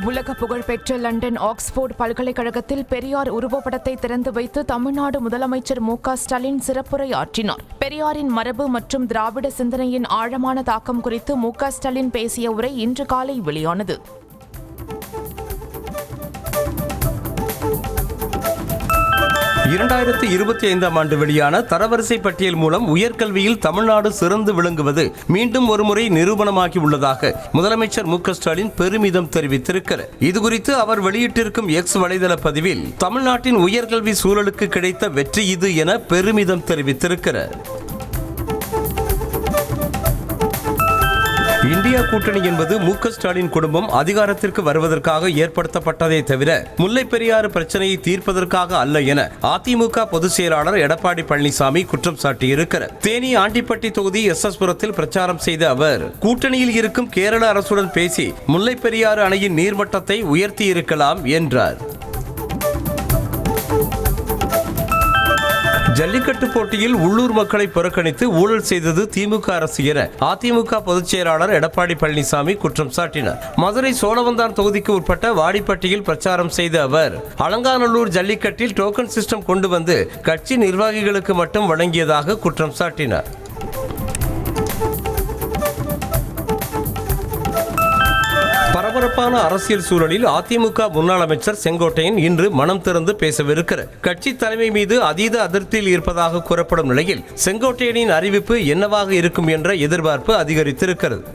உலக புகழ்பெற்ற London Oxford பல்கலைக்கழகத்தில் பெரியார் உருவப்படத்தை திறந்து வைத்து தமிழ்நாடு முதலமைச்சர் மு.க.ஸ்டாலின் சிறப்புரையாற்றினார். பெரியாரின் மரபு மற்றும் திராவிட சிந்தனையின் ஆழமான தாக்கம் குறித்து மு.க.ஸ்டாலின் பேசிய உரை இன்று காலை வெளியானது. 2025ஆம் ஆண்டு வெளியான தரவரிசை பட்டியல் மூலம் உயர்கல்வியில் தமிழ்நாடு சிறந்து விளங்குவது மீண்டும் ஒருமுறை நிரூபணமாகி உள்ளதாக முதலமைச்சர் மு.க.ஸ்டாலின் பெருமிதம் தெரிவித்திருக்கிறார். இதுகுறித்து அவர் வெளியிட்டிருக்கும் எக்ஸ் வலைதள பதிவில் தமிழ்நாட்டின் உயர்கல்வி சூழலுக்கு கிடைத்த வெற்றி இது என பெருமிதம் தெரிவித்திருக்கிறார். இந்தியா கூட்டணி என்பது மு.க.ஸ்டாலின் குடும்பம் அதிகாரத்திற்கு வருவதற்காக ஏற்படுத்தப்பட்டதே தவிர முல்லைப் பெரியாறு பிரச்சனையை தீர்ப்பதற்காக அல்ல என அதிமுக பொதுச் செயலாளர் எடப்பாடி பழனிசாமி குற்றம் சாட்டியிருக்கிறார். தேனி ஆண்டிப்பட்டி தொகுதி எஸ்.எஸ்.புரத்தில் பிரச்சாரம் செய்த அவர் கூட்டணியில் இருக்கும் கேரள அரசுடன் பேசி முல்லைப் பெரியாறு அணையின் நீர்மட்டத்தை உயர்த்தியிருக்கலாம் என்றார். ஜல்லிக்கட்டு போட்டியில் உள்ளூர் மக்களை புறக்கணித்து ஊழல் செய்தது திமுக அரசு என அதிமுக பொதுச் செயலாளர் எடப்பாடி பழனிசாமி குற்றம் சாட்டினார். மதுரை சோழவந்தான் தொகுதிக்கு உட்பட்ட வாடிப்பட்டியில் பிரச்சாரம் செய்த அவர் அலங்காநல்லூர் ஜல்லிக்கட்டில் டோக்கன் சிஸ்டம் கொண்டு வந்து கட்சி நிர்வாகிகளுக்கு மட்டும் வழங்கியதாக குற்றம் சாட்டினார். பரபரப்பான அரசியல் சூழலில் அதிமுக முன்னாள் அமைச்சர் செங்கோட்டையன் இன்று மனம் திறந்து பேசவிருக்கிறார். கட்சி தலைமை மீது அதீத அதிருப்தியில் இருப்பதாக கூறப்படும் நிலையில் செங்கோட்டையனின் அறிவிப்பு என்னவாக இருக்கும் என்ற எதிர்பார்ப்பு அதிகரித்திருக்கிறது.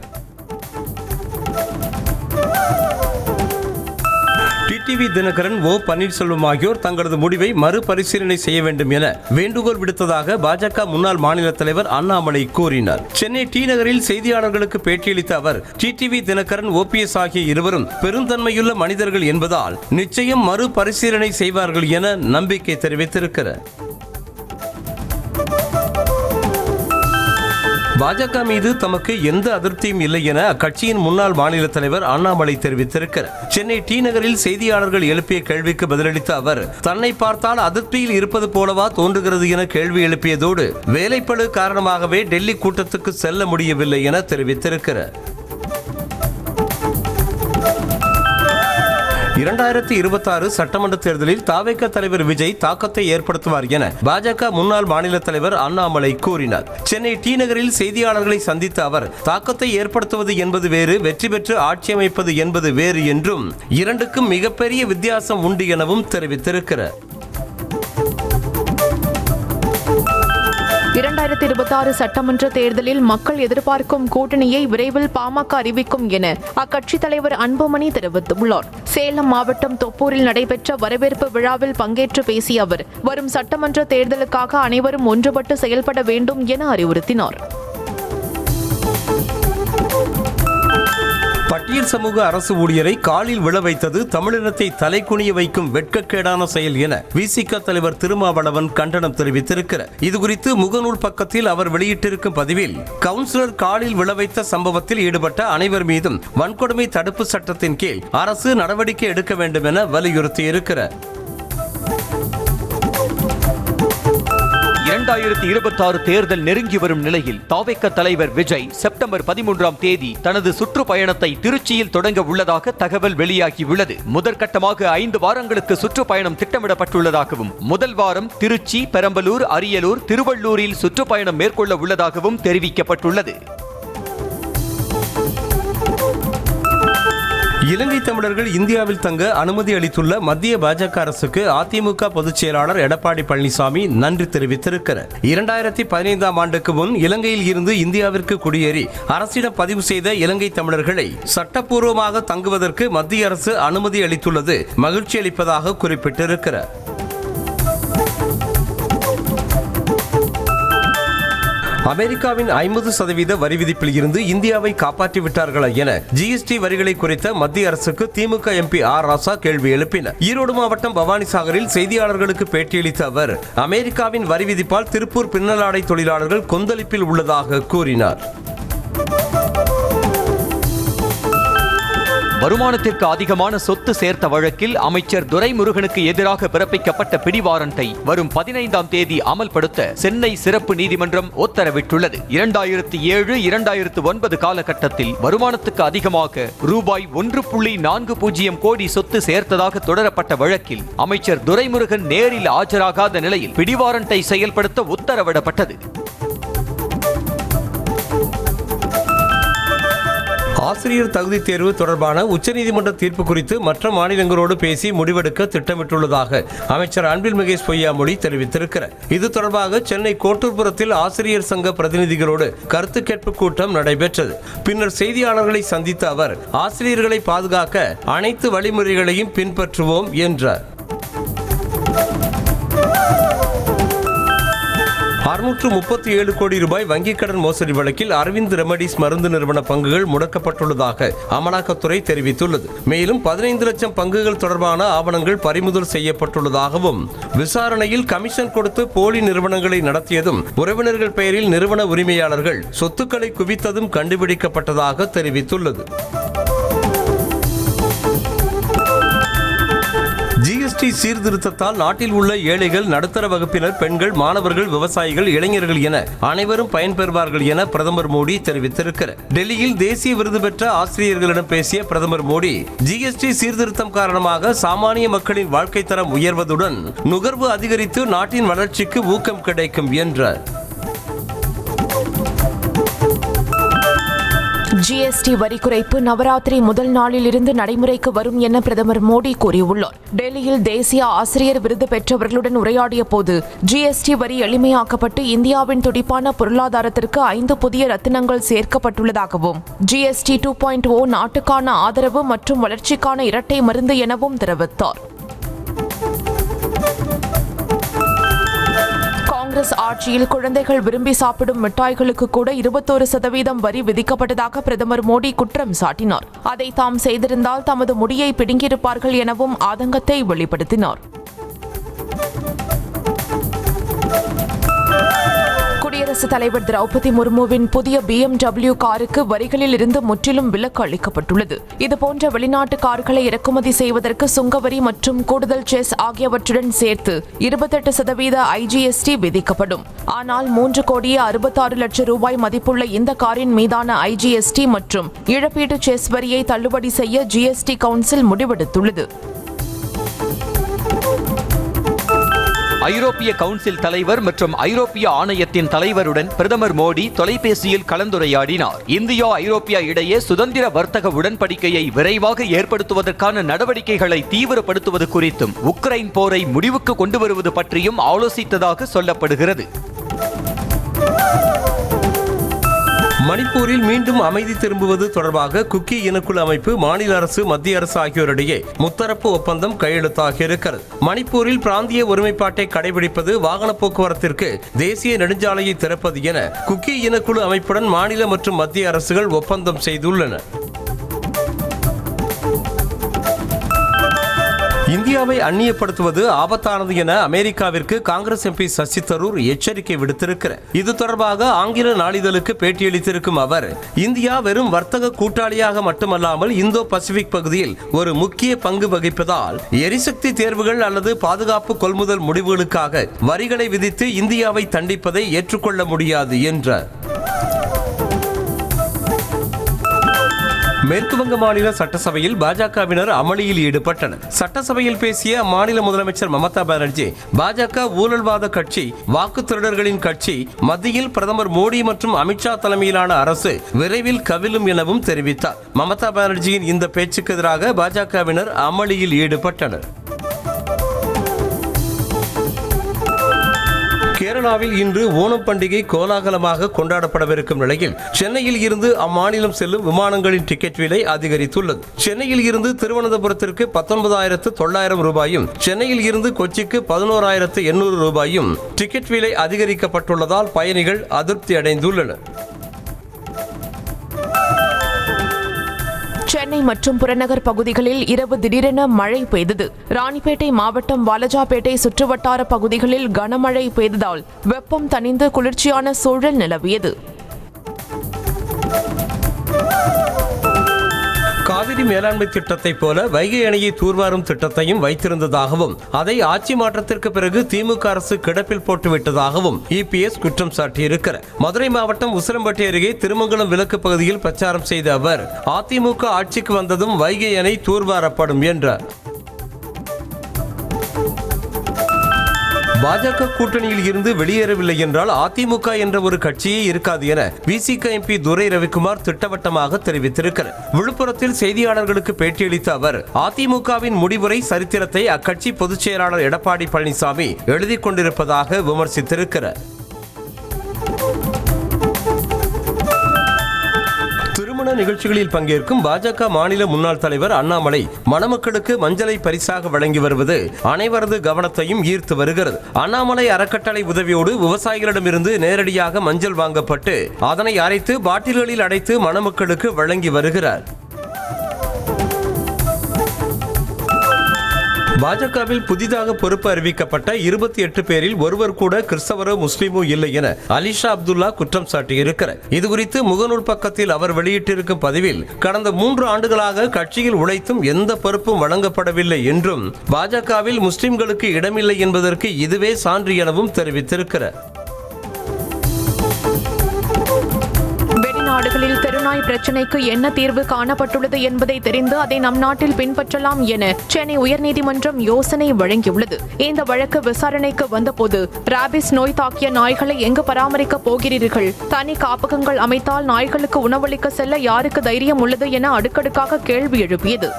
டிடிவி தினகரன், ஓ பன்னீர்செல்வம் ஆகியோர் தங்களது முடிவை மறுபரிசீலனை செய்ய வேண்டும் என வேண்டுகோள் விடுத்ததாக பாஜக முன்னாள் மாநில தலைவர் அண்ணாமலை கூறினார். சென்னை டி நகரில் செய்தியாளர்களுக்கு பேட்டியளித்த அவர் டிடிவி தினகரன், ஓபிஎஸ் ஆகிய இருவரும் பெருந்தன்மையுள்ள மனிதர்கள் என்பதால் நிச்சயம் மறுபரிசீலனை செய்வார்கள் என நம்பிக்கை தெரிவித்திருக்கிறார். பாஜக மீது தமக்கு எந்த அதிருப்தியும் இல்லை என அக்கட்சியின் முன்னாள் மாநில தலைவர் அண்ணாமலை தெரிவித்திருக்கிறார். சென்னை டி நகரில் செய்தியாளர்கள் எழுப்பிய கேள்விக்கு பதிலளித்த அவர் தன்னை பார்த்தால் அதிருப்தியில் இருப்பது போலவா தோன்றுகிறது என கேள்வி எழுப்பியதோடு வேலைப்பளு காரணமாகவே டெல்லி கூட்டத்துக்கு செல்ல முடியவில்லை என தெரிவித்திருக்கிறார். 2026 சட்டமன்ற தேர்தலில் தாவேக தலைவர் விஜய் தாக்கத்தை ஏற்படுத்துவார் என பாஜக முன்னாள் மாநில தலைவர் அண்ணாமலை கூறினார். சென்னை டி நகரில் செய்தியாளர்களை சந்தித்த அவர் தாக்கத்தை ஏற்படுத்துவது என்பது வேறு, வெற்றி பெற்று ஆட்சி அமைப்பது என்பது வேறு என்றும் இரண்டுக்கும் மிகப்பெரிய வித்தியாசம் உண்டு எனவும் தெரிவித்திருக்கிறார். 2026 சட்டமன்ற தேர்தலில் மக்கள் எதிர்பார்க்கும் கூட்டணியை விரைவில் பாமக அறிவிக்கும் என அக்கட்சித் தலைவர் அன்புமணி தெரிவித்துள்ளார். சேலம் மாவட்டம் தொப்பூரில் நடைபெற்ற வரவேற்பு விழாவில் பங்கேற்று பேசிய அவர் வரும் சட்டமன்ற தேர்தலுக்காக அனைவரும் ஒன்றுபட்டு செயல்பட வேண்டும் என அறிவுறுத்தினார். பட்டியல் சமூக அரசு ஊழியரை காலில் விழ வைத்தது தமிழினத்தை தலைக்குனிய வைக்கும் வெட்கக்கேடான செயல் என விசிக தலைவர் திருமாவளவன் கண்டனம் தெரிவித்திருக்கிறார். இதுகுறித்து முகநூல் பக்கத்தில் அவர் வெளியிட்டிருக்கும் பதிவில் கவுன்சிலர் காலில் விழ வைத்த சம்பவத்தில் ஈடுபட்ட அனைவர் மீதும் வன்கொடுமை தடுப்பு சட்டத்தின் கீழ் அரசு நடவடிக்கை எடுக்க வேண்டும் என வலியுறுத்தியிருக்கிறார். 2026 தேர்தல் நெருங்கி வரும் நிலையில் தாவேக தலைவர் விஜய் செப்டம்பர் 13ஆம் தேதி தனது சுற்றுப்பயணத்தை திருச்சியில் தொடங்க உள்ளதாக தகவல் வெளியாகியுள்ளது. முதற்கட்டமாக 5 வாரங்களுக்கு சுற்றுப்பயணம் திட்டமிடப்பட்டுள்ளதாகவும் முதல் வாரம் திருச்சி, பெரம்பலூர், அரியலூர், திருவள்ளூரில் சுற்றுப்பயணம் மேற்கொள்ள உள்ளதாகவும் தெரிவிக்கப்பட்டுள்ளது. இலங்கை தமிழர்கள் இந்தியாவில் தங்க அனுமதி அளித்துள்ள மத்திய பாஜக அரசுக்கு அதிமுக பொதுச் செயலாளர் எடப்பாடி பழனிசாமி நன்றி தெரிவித்திருக்கிறார். 2015ஆம் ஆண்டுக்கு முன் இலங்கையில் இருந்து இந்தியாவிற்கு குடியேறி அரசிடம் பதிவு செய்த இலங்கை தமிழர்களை சட்டப்பூர்வமாக தங்குவதற்கு மத்திய அரசு அனுமதி அளித்துள்ளது மகிழ்ச்சி அளிப்பதாக குறிப்பிட்டிருக்கிறார். அமெரிக்காவின் 50% வரி விதிப்பில் இருந்து இந்தியாவை காப்பாற்றி விட்டார்களா என ஜிஎஸ்டி வரிகளை குறைத்த மத்திய அரசுக்கு திமுக எம்பி ஆர் ராசா கேள்வி எழுப்பினார். ஈரோடு மாவட்டம் பவானிசாகரில் செய்தியாளர்களுக்கு பேட்டியளித்த அவர் அமெரிக்காவின் வரி விதிப்பால் திருப்பூர் பின்னலாடை தொழிலாளர்கள் கொந்தளிப்பில் உள்ளதாக கூறினார். வருமானத்திற்கு அதிகமான சொத்து சேர்த்த வழக்கில் அமைச்சர் துரைமுருகனுக்கு எதிராக பிறப்பிக்கப்பட்ட பிடிவாரண்டை வரும் 15ஆம் தேதி அமல்படுத்த சென்னை சிறப்பு நீதிமன்றம் உத்தரவிட்டுள்ளது. 2007-2009 காலகட்டத்தில் வருமானத்துக்கு அதிகமாக ரூபாய் 1.40 கோடி சொத்து சேர்த்ததாக தொடரப்பட்ட வழக்கில் அமைச்சர் துரைமுருகன் நேரில் ஆஜராகாத நிலையில் பிடிவாரண்டை செயல்படுத்த உத்தரவிடப்பட்டது. ஆசிரியர் தகுதி தேர்வு தொடர்பான உச்சநீதிமன்ற தீர்ப்பு குறித்து மற்ற மாநிலங்களோடு பேசி முடிவெடுக்க திட்டமிட்டுள்ளதாக அமைச்சர் அன்பில் மகேஷ் பொய்யாமொழி தெரிவித்திருக்கிறார். இது தொடர்பாக சென்னை கோட்டூர்புரத்தில் ஆசிரியர் சங்க பிரதிநிதிகளோடு கருத்து கேட்பு கூட்டம் நடைபெற்றது. பின்னர் செய்தியாளர்களை சந்தித்த அவர் ஆசிரியர்களை பாதுகாக்க அனைத்து வழிமுறைகளையும் பின்பற்றுவோம் என்றார். 637 கோடி ரூபாய் வங்கிக் கடன் மோசடி வழக்கில் அரவிந்த் ரெமடிஸ் மருந்து நிறுவன பங்குகள் முடக்கப்பட்டுள்ளதாக அமலாக்கத்துறை தெரிவித்துள்ளது. மேலும் 15 லட்சம் பங்குகள் தொடர்பான ஆவணங்கள் பறிமுதல் செய்யப்பட்டுள்ளதாகவும் விசாரணையில் கமிஷன் கொடுத்து போலி நிறுவனங்களை நடத்தியதும் உறவினர்கள் பெயரில் நிறுவன உரிமையாளர்கள் சொத்துக்களை குவித்ததும் கண்டுபிடிக்கப்பட்டதாக தெரிவித்துள்ளது. ஜிஎஸ்டி சீர்திருத்தத்தால் நாட்டில் உள்ள ஏழைகள், நடுத்தர வகுப்பினர், பெண்கள், மாணவர்கள், விவசாயிகள், இளைஞர்கள் என அனைவரும் பயன்பெறுவார்கள் என பிரதமர் மோடி தெரிவித்திருக்கிறார். டெல்லியில் தேசிய விருது பெற்ற ஆசிரியர்களிடம் பேசிய பிரதமர் மோடி ஜிஎஸ்டி சீர்திருத்தம் காரணமாக சாமானிய மக்களின் வாழ்க்கை தரம் உயர்வதுடன் நுகர்வு அதிகரித்து நாட்டின் வளர்ச்சிக்கு ஊக்கம் கிடைக்கும் என்றார். ஜிஎஸ்டி வரி குறைப்பு நவராத்திரி முதல் நாளில் இருந்து நடைமுறைக்கு வரும் என பிரதமர் மோடி கூறியுள்ளார். டெல்லியில் தேசிய ஆசிரியர் விருது பெற்றவர்களுடன் உரையாடிய போது ஜிஎஸ்டி வரி எளிமையாக்கப்பட்டு இந்தியாவின் துடிப்பான பொருளாதாரத்திற்கு 5 புதிய ரத்தினங்கள் சேர்க்கப்பட்டுள்ளதாகவும் ஜிஎஸ்டி 2.0 நாட்டுக்கான ஆதரவு மற்றும் வளர்ச்சிக்கான இரட்டை மருந்து எனவும் தெரிவித்தார். காங்கிரஸ் ஆட்சியில் குழந்தைகள் விரும்பி சாப்பிடும் மிட்டாய்களுக்கு கூட 21% வரி விதிக்கப்பட்டதாக பிரதமர் மோடி குற்றம் சாட்டினார். அதை தாம் செய்திருந்தால் தமது முடியை பிடுங்கியிருப்பார்கள் எனவும் ஆதங்கத்தை வெளிப்படுத்தினார். குடியரசுத் தலைவர் திரௌபதி முர்முவின் புதிய BMW காருக்கு வரிகளில் இருந்து முற்றிலும் விலக்கு அளிக்கப்பட்டுள்ளது. இதுபோன்ற வெளிநாட்டு கார்களை இறக்குமதி செய்வதற்கு சுங்கவரி மற்றும் கூடுதல் செஸ் ஆகியவற்றுடன் சேர்த்து 28% IGST விதிக்கப்படும். ஆனால் 3,66 லட்சம் ரூபாய் மதிப்புள்ள இந்த காரின் மீதான IGST மற்றும் இழப்பீட்டு செஸ் வரியை தள்ளுபடி செய்ய GST கவுன்சில் முடிவெடுத்துள்ளது. ஐரோப்பிய கவுன்சில் தலைவர் மற்றும் ஐரோப்பிய ஆணையத்தின் தலைவருடன் பிரதமர் மோடி தொலைபேசியில் கலந்துரையாடினார். இந்தியா ஐரோப்பியா இடையே சுதந்திர வர்த்தக உடன்படிக்கையை விரைவாக ஏற்படுத்துவதற்கான நடவடிக்கைகளை தீவிரப்படுத்துவது குறித்தும் உக்ரைன் போரை முடிவுக்கு கொண்டு வருவது பற்றியும் ஆலோசித்ததாக சொல்லப்படுகிறது. மணிப்பூரில் மீண்டும் அமைதி திரும்புவது தொடர்பாக குக்கி இனக்குழு அமைப்பு, மாநில அரசு, மத்திய அரசு ஆகியோரிடையே முத்தரப்பு ஒப்பந்தம் கையெழுத்தாகி இருக்கிறது. மணிப்பூரில் பிராந்திய ஒருமைப்பாட்டை கடைபிடிப்பது, வாகன போக்குவரத்திற்கு தேசிய நெடுஞ்சாலையை திறப்பது என குக்கி இனக்குழு அமைப்புடன் மாநில மற்றும் மத்திய அரசுகள் ஒப்பந்தம் செய்துள்ளன. இந்தியாவை அந்நியப்படுத்துவது ஆபத்தானது என அமெரிக்காவிற்கு காங்கிரஸ் எம்பி சசி தரூர் எச்சரிக்கை விடுத்திருக்கிறார். இது தொடர்பாக ஆங்கில நாளிதழுக்கு பேட்டியளித்திருக்கும் அவர், இந்தியா வெறும் வர்த்தக கூட்டாளியாக மட்டுமல்லாமல் இந்தோ பசிபிக் பகுதியில் ஒரு முக்கிய பங்கு வகிப்பதால் எரிசக்தி தேர்வுகள் அல்லது பாதுகாப்பு கொள்முதல் முடிவுகளுக்காக வரிகளை விதித்து இந்தியாவை தண்டிப்பதை ஏற்றுக்கொள்ள முடியாது என்றார். மேற்குவங்க மாநில சட்டசபையில் பாஜகவினர் அமளியில் ஈடுபட்டனர். சட்டசபையில் பேசிய அம்மாநில முதலமைச்சர் மமதா பானர்ஜி, பாஜக ஊழல்வாத கட்சி, வாக்கு திருடர்களின் கட்சி, மத்தியில் பிரதமர் மோடி மற்றும் அமித்ஷா தலைமையிலான அரசு விரைவில் கவிழும் எனவும் தெரிவித்தார். மமதா பானர்ஜியின் இந்த பேச்சுக்கு எதிராக பாஜகவினர் அமளியில் ஈடுபட்டனர். கேரளாவில் இன்று ஓணம் பண்டிகை கோலாகலமாக கொண்டாடப்படவிருக்கும் நிலையில் சென்னையில் இருந்து அம்மாநிலம் செல்லும் விமானங்களின் டிக்கெட் விலை அதிகரித்துள்ளது. சென்னையில் இருந்து திருவனந்தபுரத்திற்கு 19,900 ரூபாயும், சென்னையில் இருந்து கொச்சிக்கு 11,800 ரூபாயும் டிக்கெட் விலை அதிகரிக்கப்பட்டுள்ளதால் பயணிகள் அதிருப்தி அடைந்துள்ளனர். சென்னை மற்றும் புறநகர் பகுதிகளில் இரவு திடீரென மழை பெய்தது. ராணிப்பேட்டை மாவட்டம் வாலஜாபேட்டை சுற்றுவட்டார பகுதிகளில் கனமழை பெய்ததால் வெப்பம் தணிந்து குளிர்ச்சியான சூழல் நிலவியது. காவிரி காவிரி மேலாண்மை திட்டத்தை போல வைகை அணையை தூர்வாரும் திட்டத்தையும் வைத்திருந்ததாகவும் அதை ஆட்சி மாற்றத்திற்கு பிறகு திமுக அரசு கிடப்பில் போட்டுவிட்டதாகவும் இபிஎஸ் குற்றம் சாட்டியிருக்கிறார். மதுரை மாவட்டம் உசிலம்பட்டி அருகே திருமங்கலம் விலக்கு பகுதியில் பிரச்சாரம் செய்த அவர் அதிமுக ஆட்சிக்கு வந்ததும் வைகை அணை தூர்வாரப்படும் என்றார். பாஜக கூட்டணியில் இருந்து வெளியேறவில்லை என்றால் அதிமுக என்ற ஒரு கட்சியே இருக்காது என விசிக எம்பி துரை ரவிக்குமார் திட்டவட்டமாக தெரிவித்திருக்கிறார். விழுப்புரத்தில் செய்தியாளர்களுக்கு பேட்டியளித்த அவர் அதிமுகவின் முடிவுரை சரித்திரத்தை அக்கட்சி பொதுச் செயலாளர் எடப்பாடி பழனிசாமி எழுதிக் கொண்டிருப்பதாக விமர்சித்திருக்கிறார். திருமண நிகழ்ச்சிகளில் பங்கேற்கும் பாஜக மாநில முன்னாள் தலைவர் அண்ணாமலை மணமக்களுக்கு மஞ்சளை பரிசாக வழங்கி வருவது அனைவரது கவனத்தையும் ஈர்த்து வருகிறது. அண்ணாமலை அறக்கட்டளை உதவியோடு விவசாயிகளிடமிருந்து நேரடியாக மஞ்சள் வாங்கப்பட்டு அதனை அரைத்து பாட்டில்களில் அடைத்து மணமக்களுக்கு வழங்கி வருகிறார். பாஜகவில் புதிதாக பொறுப்பு அறிவிக்கப்பட்ட 28 பேரில் ஒருவர் கூட கிறிஸ்தவரோ முஸ்லிமோ இல்லை என அலிஷா அப்துல்லா குற்றம் சாட்டியிருக்கிறார். இதுகுறித்து முகநூல் பக்கத்தில் அவர் வெளியிட்டிருக்கும் பதிவில் கடந்த 3 ஆண்டுகளாக கட்சியில் உழைத்தும் எந்த பொறுப்பும் வழங்கப்படவில்லை என்றும் பாஜகவில் முஸ்லிம்களுக்கு இடமில்லை என்பதற்கு இதுவே சான்று எனவும் தெரிவித்திருக்கிறார். நாடுகளில் தெருநாய் பிரச்சினைக்கு என்ன தீர்வு காணப்பட்டுள்ளது என்பதை தெரிந்து அதை நம் நாட்டில் பின்பற்றலாம் என சென்னை உயர்நீதிமன்றம் யோசனை வழங்கியுள்ளது. இந்த வழக்கு விசாரணைக்கு வந்தபோது ராபிஸ் நோய் தாக்கிய நாய்களை எங்கு பராமரிக்கப் போகிறீர்கள், தனி காப்பகங்கள் அமைத்தால் நாய்களுக்கு உணவளிக்க செல்ல யாருக்கு தைரியம் உள்ளது என அடுக்கடுக்காக கேள்வி எழுப்பியது.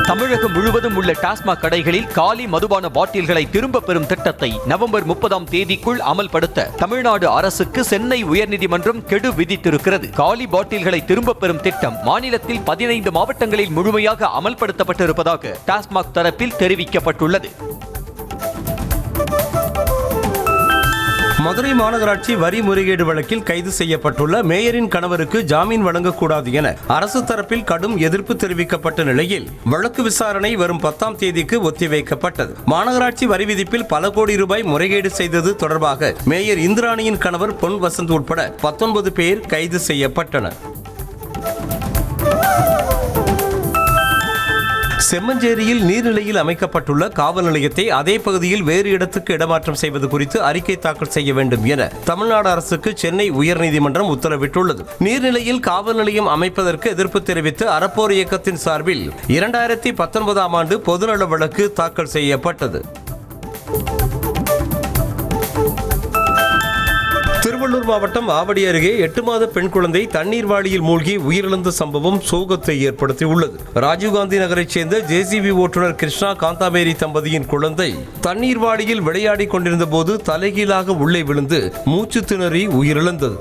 தமிழகம் முழுவதும் உள்ள டாஸ்மாக் கடைகளில் காலி மதுபான பாட்டில்களை திரும்ப பெறும் திட்டத்தை நவம்பர் 30ஆம் தேதிக்குள் அமல்படுத்த தமிழ்நாடு அரசுக்கு சென்னை உயர்நீதிமன்றம் கெடு விதித்திருக்கிறது. காலி பாட்டில்களை திரும்ப பெறும் திட்டம் மாநிலத்தில் 15 மாவட்டங்களில் முழுமையாக அமல்படுத்தப்பட்டிருப்பதாக டாஸ்மாக் தரப்பில் தெரிவிக்கப்பட்டுள்ளது. மதுரை மாநகராட்சி வரி முறைகேடு வழக்கில் கைது செய்யப்பட்டுள்ள மேயரின் கணவருக்கு ஜாமீன் வழங்கக்கூடாது என அரசு தரப்பில் கடும் எதிர்ப்பு தெரிவிக்கப்பட்ட நிலையில் வழக்கு விசாரணை வரும் 10ஆம் தேதிக்கு ஒத்திவைக்கப்பட்டது. மாநகராட்சி வரி விதிப்பில் பல கோடி ரூபாய் முறைகேடு செய்தது தொடர்பாக மேயர் இந்திராணியின் கணவர் பொன் வசந்த் உட்பட 19 பேர் கைது செய்யப்பட்டனர். செம்மஞ்சேரியில் நீர்நிலையில் அமைக்கப்பட்டுள்ள காவல் நிலையத்தை அதே பகுதியில் வேறு இடத்துக்கு இடமாற்றம் செய்வது குறித்து அறிக்கை தாக்கல் செய்ய வேண்டும் என தமிழ்நாடு அரசுக்கு சென்னை உயர்நீதிமன்றம் உத்தரவிட்டுள்ளது. நீர்நிலையில் காவல் நிலையம் அமைப்பதற்கு எதிர்ப்பு தெரிவித்து அறப்போர் இயக்கத்தின் சார்பில் 2019ஆம் ஆண்டு பொதுநல வழக்கு தாக்கல் செய்யப்பட்டது. திருவள்ளூர் மாவட்டம் ஆவடி அருகே 8 மாத பெண் குழந்தை தண்ணீர் வாளியில் மூழ்கி உயிரிழந்த சம்பவம் சோகத்தை ஏற்படுத்தியுள்ளது. ராஜீவ்காந்தி நகரைச் சேர்ந்த ஜேசிபி ஓட்டுநர் கிருஷ்ணா காந்தாமேரி தம்பதியின் குழந்தை தண்ணீர் வாளியில் விளையாடிக் கொண்டிருந்த போது தலைகீழாக உள்ளே விழுந்து மூச்சு திணறி உயிரிழந்தது.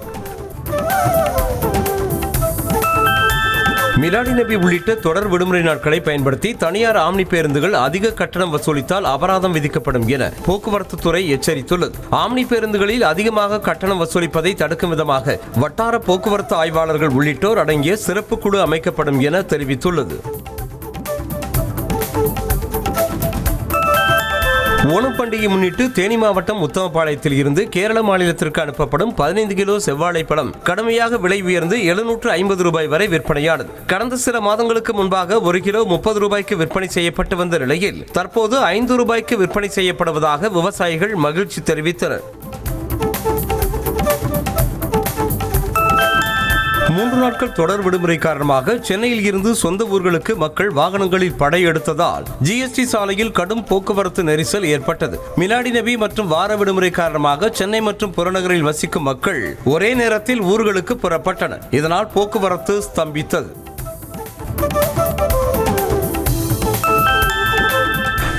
மிலாடி நபி உள்ளிட்ட தொடர் விடுமுறை நாட்களை பயன்படுத்தி தனியார் ஆம்னி பேருந்துகள் அதிக கட்டணம் வசூலித்தால் அபராதம் விதிக்கப்படும் என போக்குவரத்து துறை எச்சரித்துள்ளது. ஆம்னி பேருந்துகளில் அதிகமாக கட்டணம் வசூலிப்பதை தடுக்கும் விதமாக வட்டார போக்குவரத்து ஆய்வாளர்கள் உள்ளிட்டோர் அடங்கிய சிறப்பு குழு அமைக்கப்படும் என தெரிவித்துள்ளது. ஓணம் பண்டிகையை முன்னிட்டு தேனி மாவட்டம் உத்தமபாளையத்தில் இருந்து கேரள மாநிலத்திற்கு அனுப்பப்படும் 15 கிலோ செவ்வாழை பழம் கடுமையாக விலை உயர்ந்து 750 ரூபாய் வரை விற்பனையானது. கடந்த சில மாதங்களுக்கு முன்பாக 1 கிலோ 30 ரூபாய்க்கு விற்பனை செய்யப்பட்டு வந்த நிலையில் தற்போது 5 ரூபாய்க்கு விற்பனை செய்யப்படுவதாக விவசாயிகள் மகிழ்ச்சி தெரிவித்தனர். 3 நாட்கள் தொடர் விடுமுறை காரணமாக சென்னையில் இருந்து சொந்த ஊர்களுக்கு மக்கள் வாகனங்களில் படையெடுத்ததால் ஜிஎஸ்டி சாலையில் கடும் போக்குவரத்து நெரிசல் ஏற்பட்டது. மிலாடி நபி மற்றும் வார விடுமுறை காரணமாக சென்னை மற்றும் புறநகரில் வசிக்கும் மக்கள் ஒரே நேரத்தில் ஊர்களுக்கு புறப்பட்டனர். இதனால் போக்குவரத்து ஸ்தம்பித்தது.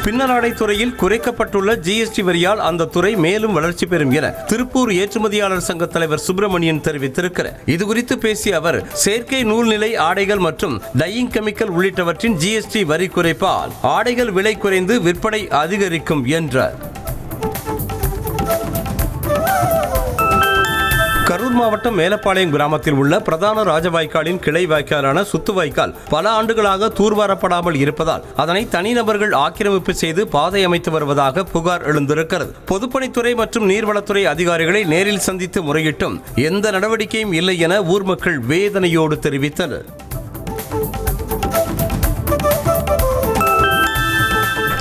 பின்னலாடை துறையில் குறைக்கப்பட்டுள்ள ஜிஎஸ்டி வரியால் அந்த துறை மேலும் வளர்ச்சி பெறும் என திருப்பூர் ஏற்றுமதியாளர் சங்க தலைவர் சுப்பிரமணியன் தெரிவித்திருக்கிறார். இதுகுறித்து பேசிய அவர், செயற்கை நூல்நிலை ஆடைகள் மற்றும் டையிங் கெமிக்கல் உள்ளிட்டவற்றின் ஜிஎஸ்டி வரி குறைப்பால் ஆடைகள் விலை குறைந்து விற்பனை அதிகரிக்கும் என்றார். கரூர் கடலூர் மாவட்டம் மேலப்பாளையம் கிராமத்தில் உள்ள பிரதான ராஜவாய்க்காலின் கிளை வாய்க்காலான சுத்து வாய்க்கால் பல ஆண்டுகளாக தூர்வாரப்படாமல் இருப்பதால் அதனை தனிநபர்கள் ஆக்கிரமிப்பு செய்து பாதை அமைத்து வருவதாக புகார் எழுந்திருக்கிறது. பொதுப்பணித்துறை மற்றும் நீர்வளத்துறை அதிகாரிகளை நேரில் சந்தித்து முறையிட்டும் எந்த நடவடிக்கையும் இல்லை என ஊர் மக்கள் வேதனையோடு தெரிவித்தனர்.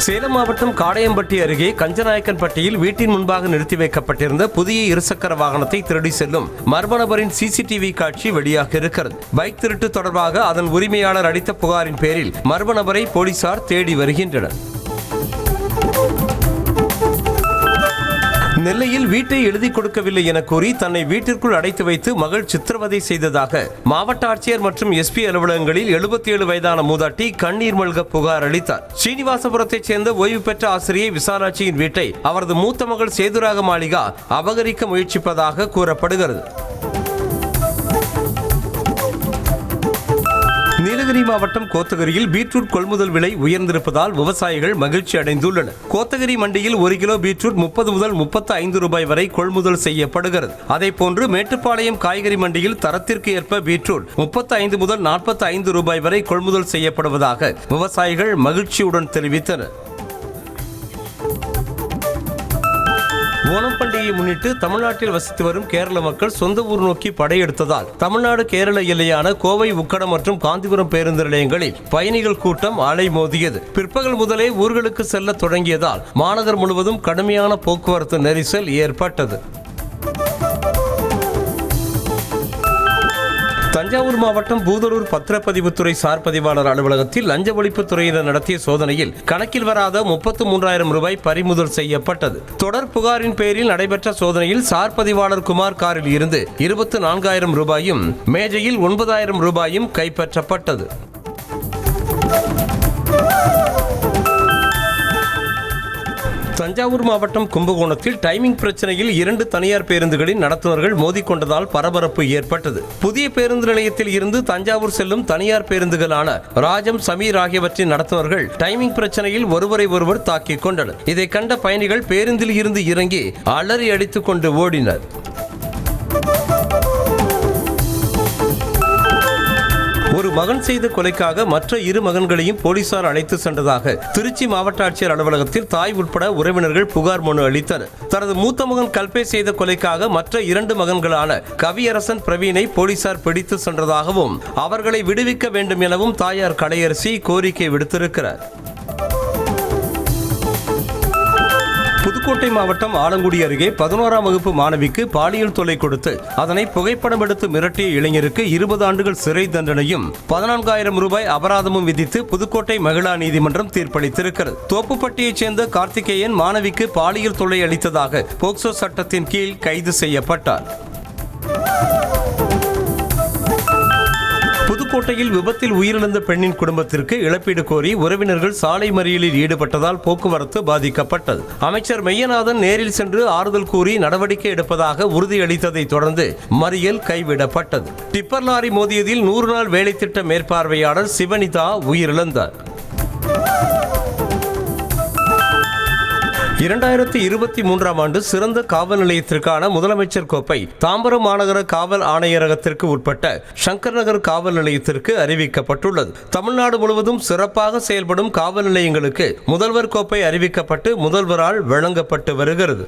சேலம் மாவட்டம் காடையம்பட்டி அருகே கஞ்சநாயக்கன்பட்டியில் வீட்டின் முன்பாக நிறுத்தி வைக்கப்பட்டிருந்த புதிய இருசக்கர வாகனத்தை திருடி செல்லும் மர்ம நபரின் சிசிடிவி காட்சி வெளியாக இருக்கிறது. பைக் திருட்டு தொடர்பாக அதன் உரிமையாளர் அளித்த புகாரின் பேரில் மர்ம நபரை போலீசார் தேடி வருகின்றனர். நெல்லையில் வீட்டை எழுதி கொடுக்கவில்லை என கூறி தன்னை வீட்டிற்குள் அடைத்து வைத்து மகள் சித்திரவதை செய்ததாக மாவட்ட ஆட்சியர் மற்றும் எஸ்பி அலுவலகங்களில் 77 வயதான மூதாட்டி கண்ணீர் மல்க புகார் அளித்தார். ஸ்ரீனிவாசபுரத்தைச் சேர்ந்த ஓய்வு பெற்ற ஆசிரியை விசாலாட்சியின் வீட்டை அவரது மூத்த மகள் சேதுராக மாளிகா அபகரிக்க முயற்சிப்பதாக கூறப்படுகிறது. நீலகிரி மாவட்டம் கோத்தகிரியில் பீட்ரூட் கொள்முதல் விலை உயர்ந்திருப்பதால் விவசாயிகள் மகிழ்ச்சி அடைந்துள்ளனர். கோத்தகிரி மண்டியில் 1 கிலோ பீட்ரூட் 30 முதல் 35 ரூபாய் வரை கொள்முதல் செய்யப்படுகிறது. அதேபோன்று மேட்டுப்பாளையம் காய்கறி மண்டியில் தரத்திற்கு ஏற்ப பீட்ரூட் 35 முதல் 45 ரூபாய் வரை கொள்முதல் செய்யப்படுவதாக விவசாயிகள் மகிழ்ச்சியுடன் தெரிவித்தனர். ஓணம் பண்டிகையை முன்னிட்டு தமிழ்நாட்டில் வசித்து வரும் கேரள மக்கள் சொந்த ஊர் நோக்கி படையெடுத்ததால் தமிழ்நாடு கேரள எல்லையான கோவை, உக்கடம் மற்றும் காஞ்சிபுரம் பேருந்து நிலையங்களில் பயணிகள் கூட்டம் அலைமோதியது. பிற்பகல் முதலே ஊர்களுக்கு செல்ல தொடங்கியதால் மாநகர் முழுவதும் கடுமையான போக்குவரத்து நெரிசல் ஏற்பட்டது. தஞ்சாவூர் மாவட்டம் பூதலூர் பத்திரப்பதிவுத்துறை சார் பதிவாளர் அலுவலகத்தில் லஞ்ச ஒழிப்புத் துறையினர் நடத்திய சோதனையில் கணக்கில் வராத 33,000 ரூபாய் பறிமுதல் செய்யப்பட்டது. தொடர் புகாரின் பேரில் நடைபெற்ற சோதனையில் சார் பதிவாளர் குமார் காரில் இருந்து 24,000 ரூபாயும் மேஜையில் 9,000 ரூபாயும் கைப்பற்றப்பட்டது. தஞ்சாவூர் மாவட்டம் கும்பகோணத்தில் டைமிங் பிரச்சனையில் 2 தனியார் பேருந்துகளின் நடத்துனர்கள் மோதிக்கொண்டதால் பரபரப்பு ஏற்பட்டது. புதிய பேருந்து நிலையத்தில் இருந்து தஞ்சாவூர் செல்லும் தனியார் பேருந்துகளான ராஜம், சமீர் ஆகியவற்றின் நடத்துனர்கள் டைமிங் பிரச்சனையில் ஒருவரை ஒருவர் தாக்கிக் கொண்டனர். இதை கண்ட பயணிகள் பேருந்தில் இருந்து இறங்கி அலறி அடித்துக் கொண்டு ஓடினர். ஒரு மகன் செய்த கொலைக்காக மற்ற 2 மகன்களையும் போலீசார் அழைத்து சென்றதாக திருச்சி மாவட்ட ஆட்சியர் அலுவலகத்தில் தாய் உட்பட உறவினர்கள் புகார் மனு அளித்தனர். தனது மூத்த மகன் கல்பே செய்த கொலைக்காக மற்ற 2 மகன்களான கவியரசன், பிரவீனை போலீசார் பிடித்து சென்றதாகவும் அவர்களை விடுவிக்க வேண்டும் எனவும் தாயார் கலையரசி கோரிக்கை விடுத்திருக்கிறார். புதுக்கோட்டை மாவட்டம் ஆலங்குடி அருகே 11ஆம் வகுப்பு மாணவிக்கு பாலியல் தொல்லை கொடுத்து அதனை புகைப்படம் எடுத்து மிரட்டிய இளைஞருக்கு 20 ஆண்டுகள் சிறை தண்டனையும் 14,000 ரூபாய் அபராதமும் விதித்து புதுக்கோட்டை மகிழா நீதிமன்றம் தீர்ப்பளித்திருக்கிறது. தோப்புப்பட்டியைச் சேர்ந்த கார்த்திகேயன் மாணவிக்கு பாலியல் தொல்லை அளித்ததாக போக்சோ சட்டத்தின் கீழ் கைது செய்யப்பட்டார். புதுக்கோட்டையில் விபத்தில் உயிரிழந்த பெண்ணின் குடும்பத்திற்கு இழப்பீடு கோரி உறவினர்கள் சாலை மறியலில் ஈடுபட்டதால் போக்குவரத்து பாதிக்கப்பட்டது. அமைச்சர் மெய்யநாதன் நேரில் சென்று ஆறுதல் கூறி நடவடிக்கை எடுப்பதாக உறுதியளித்ததை தொடர்ந்து மறியல் கைவிடப்பட்டது. டிப்பர் லாரி மோதியதில் 100 நாள் வேலை திட்ட மேற்பார்வையாளர் சிவனிதா உயிரிழந்தார். 2023ஆம் ஆண்டு சிறந்த காவல் நிலையத்திற்கான முதலமைச்சர் கோப்பை தாம்பரம் மாநகர காவல் ஆணையரகத்திற்கு உட்பட்ட சங்கர் நகர் காவல் நிலையத்திற்கு அறிவிக்கப்பட்டுள்ளது. தமிழ்நாடு முழுவதும் சிறப்பாக செயல்படும் காவல் நிலையங்களுக்கு முதல்வர் கோப்பை அறிவிக்கப்பட்டு முதல்வரால் வழங்கப்பட்டு வருகிறது.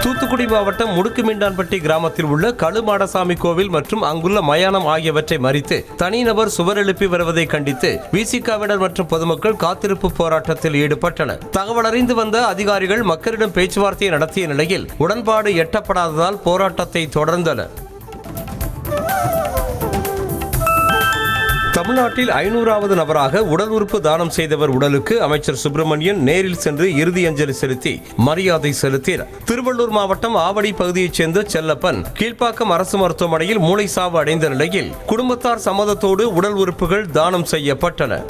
தூத்துக்குடி மாவட்டம் முடுக்குமீண்டான்பட்டி கிராமத்தில் உள்ள கழுமாடசாமி கோவில் மற்றும் அங்குள்ள மயானம் ஆகியவற்றை மறித்து தனிநபர் சுவர் எழுப்பி வருவதை கண்டித்து விசிகாவினர் மற்றும் பொதுமக்கள் காத்திருப்பு போராட்டத்தில் ஈடுபட்டனர். தகவல் அறிந்து வந்த அதிகாரிகள் மக்களிடம் பேச்சுவார்த்தை நடத்திய நிலையில் உடன்பாடு எட்டப்படாததால் போராட்டத்தை தொடர்ந்தனர். தமிழ்நாட்டில் 500வது நபராக உடல் உறுப்பு தானம் செய்தவர் உடலுக்கு அமைச்சர் சுப்பிரமணியன் நேரில் சென்று இறுதி அஞ்சலி செலுத்தி மரியாதை செலுத்தினார். திருவள்ளூர் மாவட்டம் ஆவடி பகுதியைச் சேர்ந்த செல்லப்பன் கீழ்ப்பாக்கம் அரசு மருத்துவமனையில் மூளை சாவு அடைந்த நிலையில் குடும்பத்தார் சம்மதத்தோடு உடல் உறுப்புகள் தானம் செய்யப்பட்டன.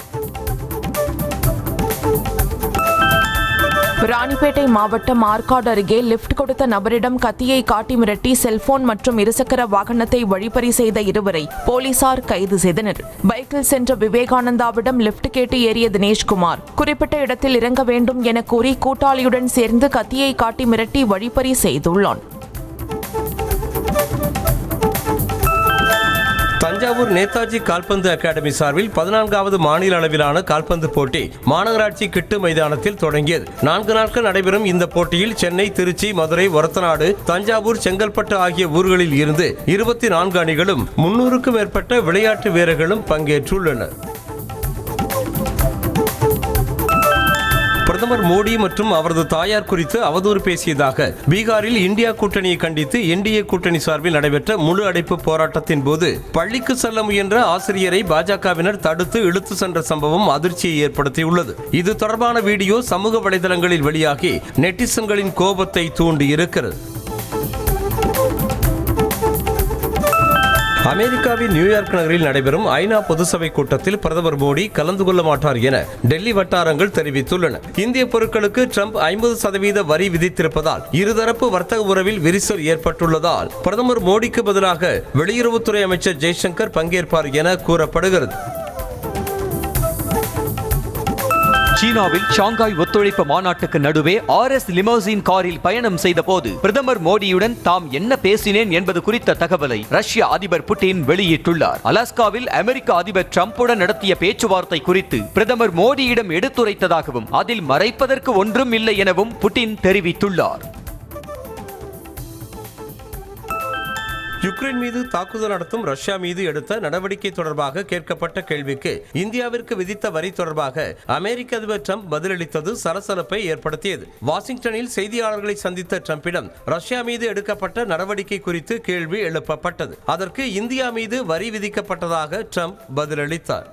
ராணிப்பேட்டை மாவட்டம் ஆற்காடு அருகே லிப்ட் கொடுத்த நபரிடம் கத்தியை காட்டி மிரட்டி செல்போன் மற்றும் இருசக்கர வாகனத்தை வழிப்பறி செய்த இருவரை போலீசார் கைது செய்தனர். பைக்கில் சென்ற விவேகானந்தாவிடம் லிப்ட் கேட்டு ஏறிய தினேஷ்குமார் குறிப்பிட்ட இடத்தில் இறங்க வேண்டும் என கூறி கூட்டாளியுடன் சேர்ந்து கத்தியை காட்டி மிரட்டி வழிப்பறி செய்துள்ளான். தஞ்சாவூர் நேதாஜி கால்பந்து அகாடமி சார்பில் 14வது மாநில அளவிலான கால்பந்து போட்டி மாநகராட்சி கிட்டு மைதானத்தில் தொடங்கியது. 4 நாட்கள் நடைபெறும் இந்த போட்டியில் சென்னை, திருச்சி, மதுரை, ஒரத்தநாடு, தஞ்சாவூர், செங்கல்பட்டு ஆகிய ஊர்களில் இருந்து 24 அணிகளும் 300க்கும் மேற்பட்ட விளையாட்டு வீரர்களும் பங்கேற்றுள்ளனர். பிரதமர் மோடி மற்றும் அவரது தாயார் குறித்து அவதூறு பேசியதாக பீகாரில் இந்தியா கூட்டணியை கண்டித்து என்டிஏ கூட்டணி சார்பில் நடைபெற்ற முழு அடைப்பு போராட்டத்தின் போது பள்ளிக்கு செல்ல முயன்ற ஆசிரியரை பாஜகவினர் தடுத்து இழுத்து சென்ற சம்பவம் அதிர்ச்சியை ஏற்படுத்தியுள்ளது. இது தொடர்பான வீடியோ சமூக வலைதளங்களில் வெளியாகி நெட்டிசன்களின் கோபத்தை தூண்டியிருக்கிறது. அமெரிக்காவின் நியூயார்க் நகரில் நடைபெறும் ஐநா பொதுசபை கூட்டத்தில் பிரதமர் மோடி கலந்து கொள்ள மாட்டார் என டெல்லி வட்டாரங்கள் தெரிவித்துள்ளன. இந்திய பொருட்களுக்கு ட்ரம்ப் 50% வரி விதித்திருப்பதால் இருதரப்பு வர்த்தக உறவில் விரிசல் ஏற்பட்டுள்ளதால் பிரதமர் மோடிக்கு பதிலாக வெளியுறவுத்துறை அமைச்சர் ஜெய்சங்கர் பங்கேற்பார் என கூறப்படுகிறது. சீனாவில் ஷாங்காய் ஒத்துழைப்பு மாநாட்டுக்கு நடுவே RS லிமோசின் காரில் பயணம் செய்த போது பிரதமர் மோடியுடன் தாம் என்ன பேசினேன் என்பது குறித்த தகவலை ரஷ்ய அதிபர் புட்டின் வெளியிட்டுள்ளார். அலாஸ்காவில் அமெரிக்க அதிபர் டிரம்புடன் நடத்திய பேச்சுவார்த்தை குறித்து பிரதமர் மோடியிடம் எடுத்துரைத்ததாகவும் அதில் மறைப்பதற்கு ஒன்றும் இல்லை எனவும் புட்டின் தெரிவித்துள்ளார். யுக்ரைன் மீது தாக்குதல் நடத்தும் ரஷ்யா மீது எடுத்த நடவடிக்கை தொடர்பாக கேட்கப்பட்ட கேள்விக்கு இந்தியாவிற்கு விதித்த வரி தொடர்பாக அமெரிக்க அதிபர் ட்ரம்ப் பதிலளித்தது சலசலப்பை ஏற்படுத்தியது. வாஷிங்டனில் செய்தியாளர்களை சந்தித்த ட்ரம்பிடம் ரஷ்யா மீது எடுக்கப்பட்ட நடவடிக்கை குறித்து கேள்வி எழுப்பப்பட்டது. அதற்கு இந்தியா மீது வரி விதிக்கப்பட்டதாக ட்ரம்ப் பதிலளித்தார்.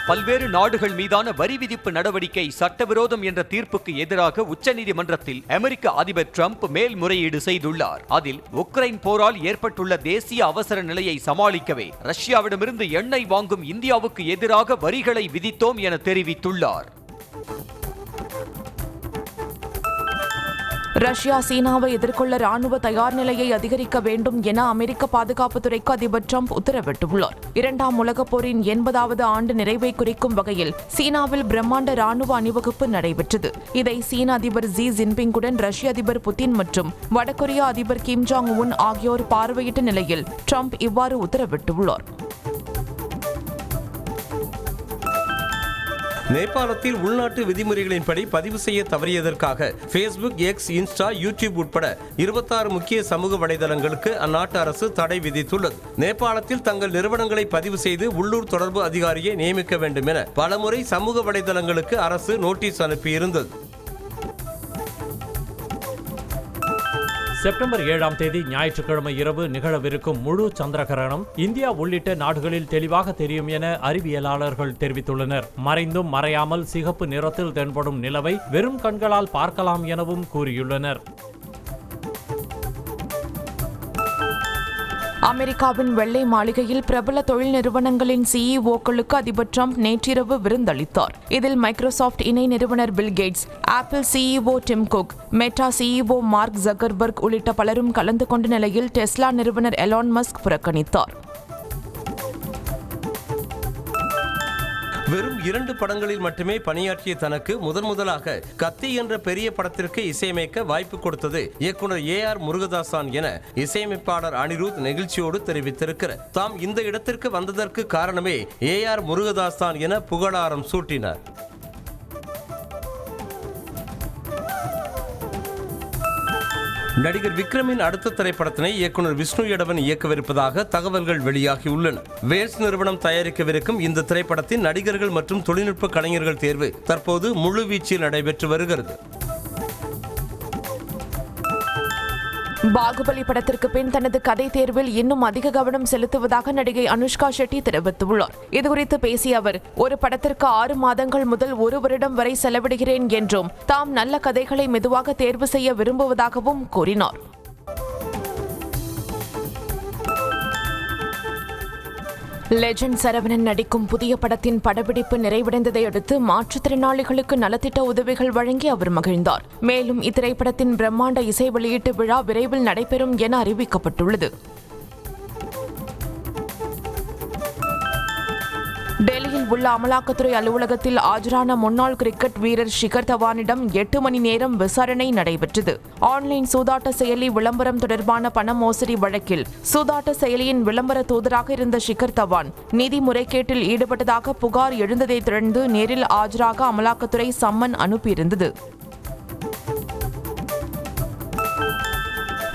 பல்வேறு நாடுகள் மீதான வரி விதிப்பு நடவடிக்கை சட்டவிரோதம் என்ற தீர்ப்புக்கு எதிராக உச்சநீதிமன்றத்தில் அமெரிக்க அதிபர் ட்ரம்ப் மேல்முறையீடு செய்துள்ளார். அதில் உக்ரைன் போரால் ஏற்பட்டுள்ள தேசிய அவசர நிலையை சமாளிக்கவே ரஷ்யாவிடமிருந்து எண்ணெய் வாங்கும் இந்தியாவுக்கு எதிராக வரிகளை விதித்தோம் என தெரிவித்துள்ளார். ரஷ்யா சீனாவை எதிர்கொள்ள ராணுவ தயார் நிலையை அதிகரிக்க வேண்டும் என அமெரிக்க பாதுகாப்புத்துறைக்கு அதிபர் ட்ரம்ப் உத்தரவிட்டுள்ளார். 2ஆம் உலகப் போரின் 80வது ஆண்டு நிறைவை குறிக்கும் வகையில் சீனாவில் பிரம்மாண்ட ராணுவ அணிவகுப்பு நடைபெற்றது. இதை சீன அதிபர் ஜி ஜின்பிங்குடன் ரஷ்ய அதிபர் புதின் மற்றும் வடகொரிய அதிபர் கிம் ஜாங் உன் ஆகியோர் பார்வையிட்ட நிலையில் ட்ரம்ப் இவ்வாறு உத்தரவிட்டுள்ளார். நேபாளத்தில் உள்நாட்டு விதிமுறைகளின்படி பதிவு செய்ய தவறியதற்காக Facebook, X, இன்ஸ்டா, யூடியூப் உட்பட 26 முக்கிய சமூக வலைதளங்களுக்கு அந்நாட்டு அரசு தடை விதித்துள்ளது. நேபாளத்தில் தங்கள் நிறுவனங்களை பதிவு செய்து உள்ளூர் தொடர்பு அதிகாரியை நியமிக்க வேண்டும் என பலமுறை சமூக வலைதளங்களுக்கு அரசு நோட்டீஸ் அனுப்பியிருந்தது. செப்டம்பர் 7ஆம் தேதி ஞாயிற்றுக்கிழமை இரவு நிகழவிருக்கும் முழு சந்திரகிரகணம் இந்தியா உள்ளிட்ட நாடுகளில் தெளிவாக தெரியும் என அறிவியலாளர்கள் தெரிவித்துள்ளனர். மறைந்தும் மறையாமல் சிகப்பு நிறத்தில் தென்படும் நிலவை வெறும் கண்களால் பார்க்கலாம் எனவும் கூறியுள்ளனர். அமெரிக்காவின் வெள்ளை மாளிகையில் பிரபல தொழில் நிறுவனங்களின் சிஇஓக்களுக்கு அதிபர் ட்ரம்ப் நேற்றிரவு விருந்தளித்தார். இதில் மைக்ரோசாஃப்ட் இணை நிறுவனர் Bill Gates, Apple CEO Tim Cook, Meta CEO Mark Zuckerberg உள்ளிட்ட பலரும் கலந்து கொண்ட நிலையில் டெஸ்லா நிறுவனர் எலான் மஸ்க் புறக்கணித்தார். வெறும் 2 படங்களில் மட்டுமே பணியாற்றிய தனக்கு முதலாக கத்தி என்ற பெரிய படத்திற்கு இசையமைக்க வாய்ப்பு கொடுத்தது இயக்குனர் AR முருகதாசான் என இசையமைப்பாளர் அனிருத் நெகிழ்ச்சியோடு தெரிவித்திருக்கிறார். தாம் இந்த இடத்திற்கு வந்ததற்கு காரணமே AR முருகதாசான் என புகழாரம் சூட்டினார். நடிகர் விக்ரமின் அடுத்த திரைப்படத்தினை இயக்குனர் விஷ்ணு எடவன் இயக்கவிருப்பதாக தகவல்கள் வெளியாகியுள்ளன. வேல்ஸ் நிறுவனம் தயாரிக்கவிருக்கும் இந்த திரைப்படத்தின் நடிகர்கள் மற்றும் தொழில்நுட்ப கலைஞர்கள் தேர்வு தற்போது முழுவீச்சில் நடைபெற்று வருகிறது. பாகுபலி படத்திற்கு பின் தனது கதை தேர்வில் இன்னும் அதிக கவனம் செலுத்துவதாக நடிகை அனுஷ்கா ஷெட்டி தெரிவித்துள்ளார். இதுகுறித்து பேசிய அவர், ஒரு படத்திற்கு 6 மாதங்கள் முதல் 1 வருடம் வரை செலவிடுகிறேன் என்றும் தாம் நல்ல கதைகளை மெதுவாக தேர்வு செய்ய விரும்புவதாகவும் கூறினார். லெஜண்ட் சரவணன் நடிக்கும் புதிய படத்தின் படப்பிடிப்பு நிறைவடைந்ததை அடுத்து மாற்றுத்திறனாளிகளுக்கு நலத்திட்ட உதவிகள் வழங்கி அவர் மகிழ்ந்தார். மேலும் இத்திரைப்படத்தின் பிரம்மாண்ட இசை வெளியீட்டு விழா விரைவில் நடைபெறும் என அறிவிக்கப்பட்டுள்ளது. டெல்லியில் உள்ள அமலாக்கத்துறை அலுவலகத்தில் ஆஜரான முன்னாள் கிரிக்கெட் வீரர் ஷிகர் தவானிடம் 8 மணி நேரம் விசாரணை நடைபெற்றது. ஆன்லைன் சூதாட்ட செயலி விளம்பரம் தொடர்பான பண மோசடி வழக்கில் சூதாட்ட செயலியின் விளம்பர தூதராக இருந்த ஷிகர் தவான் நிதி முறைகேட்டில் ஈடுபட்டதாக புகார் எழுந்ததைத் தொடர்ந்து நேரில் ஆஜராக அமலாக்கத்துறை சம்மன் அனுப்பியிருந்தது.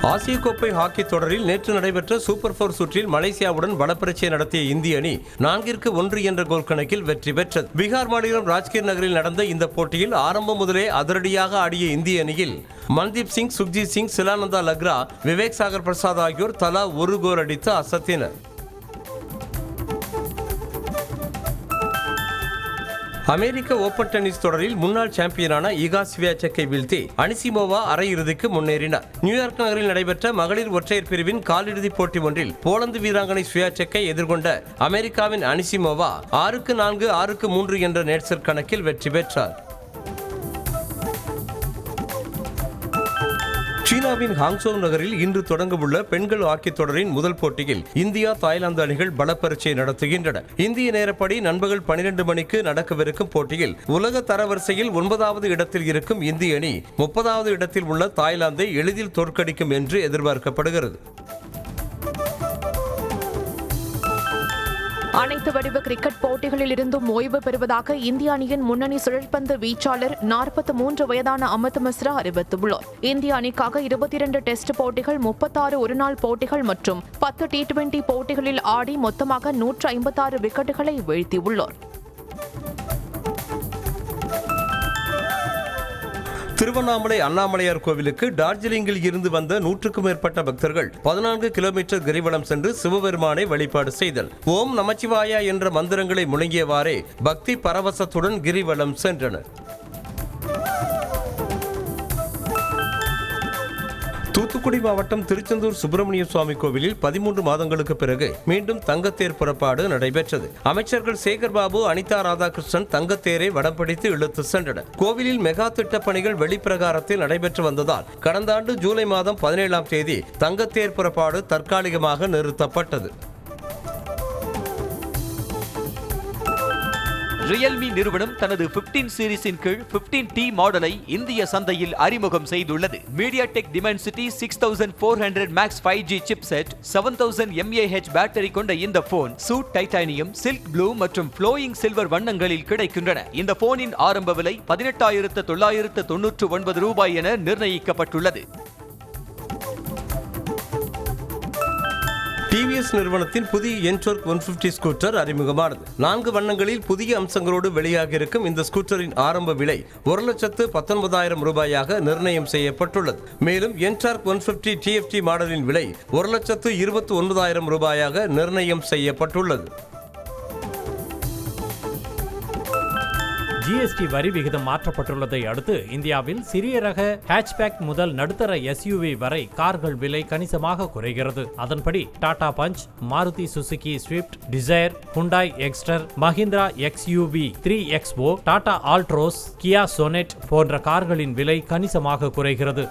ஆசிய கோப்பை ஹாக்கி தொடரில் நேற்று நடைபெற்ற சூப்பர் 4 சுற்றில் மலேசியாவுடன் பலப்பரீட்சை நடத்திய இந்திய அணி 4-1 என்ற கோல் கணக்கில் வெற்றி பெற்றது. பீகார் மாநிலம் ராஜ்கிர் நகரில் நடந்த இந்த போட்டியில் ஆரம்பம் முதலே அதிரடியாக ஆடிய இந்திய அணியில் மன்தீப் சிங், சுக்ஜித் சிங், சிலானந்தா லக்ரா, விவேக் சாகர் பிரசாத் ஆகியோர் தலா ஒரு கோல் அடித்து அசத்தினர். அமெரிக்க ஓபன் டென்னிஸ் தொடரில் முன்னாள் சாம்பியனான ஈகா ஸ்வியாடெக்கை வீழ்த்தி அனிசிமோவா அரையிறுதிக்கு முன்னேறினார். நியூயார்க் நகரில் நடைபெற்ற மகளிர் ஒற்றையர் பிரிவின் காலிறுதிப் போட்டி ஒன்றில் போலந்து வீராங்கனை ஸ்வியாடெக்கை எதிர்கொண்ட அமெரிக்காவின் அனிசிமோவா 6-4, 6-3 என்ற நேர் செட் கணக்கில் வெற்றி பெற்றார். சீனாவின் ஹாங்சோ நகரில் இன்று தொடங்கவுள்ள பெண்கள் ஹாக்கி தொடரின் முதல் போட்டியில் இந்தியா, தாய்லாந்து அணிகள் பலப்பரீட்சை நடத்துகின்றன. இந்திய நேரப்படி நண்பகல் 12 மணிக்கு நடக்கவிருக்கும் போட்டியில் உலக தரவரிசையில் 9வது இடத்தில் இருக்கும் இந்திய அணி 30வது இடத்தில் உள்ள தாய்லாந்தை எளிதில் தோற்கடிக்கும் என்று எதிர்பார்க்கப்படுகிறது. அனைத்து வடிவ கிரிக்கெட் போட்டிகளில் இருந்தும் ஓய்வு பெறுவதாக இந்திய அணியின் முன்னணி சுழற்பந்து வீச்சாளர் 43 வயதான அமித் மிஸ்ரா அறிவித்துள்ளார். இந்திய அணிக்காக 22 டெஸ்ட் போட்டிகள், 36 ஒருநாள் போட்டிகள் மற்றும் 10 T20 போட்டிகளில் ஆடி மொத்தமாக 156 விக்கெட்டுகளை வீழ்த்தியுள்ளார். திருவண்ணாமலை அண்ணாமலையார் கோவிலுக்கு டார்ஜிலிங்கில் இருந்து வந்த 100க்கும் மேற்பட்ட பக்தர்கள் 14 கிலோமீட்டர் கிரிவலம் சென்று சிவபெருமானை வழிபாடு செய்தல். ஓம் நமச்சிவாயா என்ற மந்திரங்களை முழங்கியவாறே பக்தி பரவசத்துடன் கிரிவலம் சென்றனர். தூத்துக்குடி மாவட்டம் திருச்செந்தூர் சுப்பிரமணிய சுவாமி கோவிலில் 13 மாதங்களுக்கு பிறகு மீண்டும் தங்கத்தேர் புறப்பாடு நடைபெற்றது. அமைச்சர்கள் சேகர் பாபு, அனிதா ராதாகிருஷ்ணன் தங்கத்தேரை வடம் பிடித்து இழுத்து சென்றனர். கோவிலில் மெகா திட்ட பணிகள் வெளிப்பிரகாரத்தில் நடைபெற்று வந்ததால் கடந்த ஆண்டு ஜூலை மாதம் 17ஆம் தேதி தங்கத்தேர் புறப்பாடு தற்காலிகமாக நிறுத்தப்பட்டது. ரியல்மி நிறுவனம் தனது 15 சீரிஸின் கீழ் 15T மாடலை இந்திய சந்தையில் அறிமுகம் செய்துள்ளது. MediaTek Dimensity 6400 max 5G chipset, 7000 mAh battery கொண்ட இந்த phone soot titanium, silk blue மற்றும் ஃப்ளோயிங் சில்வர் வண்ணங்களில் கிடைக்கின்றன. இந்த போனின் ஆரம்ப விலை 18,999 ரூபாய் என நிர்ணயிக்கப்பட்டுள்ளது. டிவிஎஸ் நிறுவனத்தின் புதிய என்டோர்க் 150 ஸ்கூட்டர் அறிமுகமானது. 4 வண்ணங்களில் புதிய அம்சங்களோடு வெளியாகியிருக்கும் இந்த ஸ்கூட்டரின் ஆரம்ப விலை 1,19,000 ரூபாயாக நிர்ணயம் செய்யப்பட்டுள்ளது. மேலும் என்டார்க் 150 TFT மாடலின் விலை 1,29,000 ரூபாயாக நிர்ணயம் செய்யப்பட்டுள்ளது. GST வரி விகிதம் மாற்றப்பட்டுள்ளதை அடுத்து இந்தியாவில் சிறிய ரக ஹேட்ச்பேக் முதல் நடுத்தர SUV வரை கார்கள் விலை கணிசமாக குறைகிறது. அதன்படி Tata Punch, Maruti Suzuki Swift Dzire, Hyundai Exter, Mahindra XUV 3XO, Tata Altroz, Kia Sonet போன்ற கார்களின் விலை கணிசமாக குறைகிறது.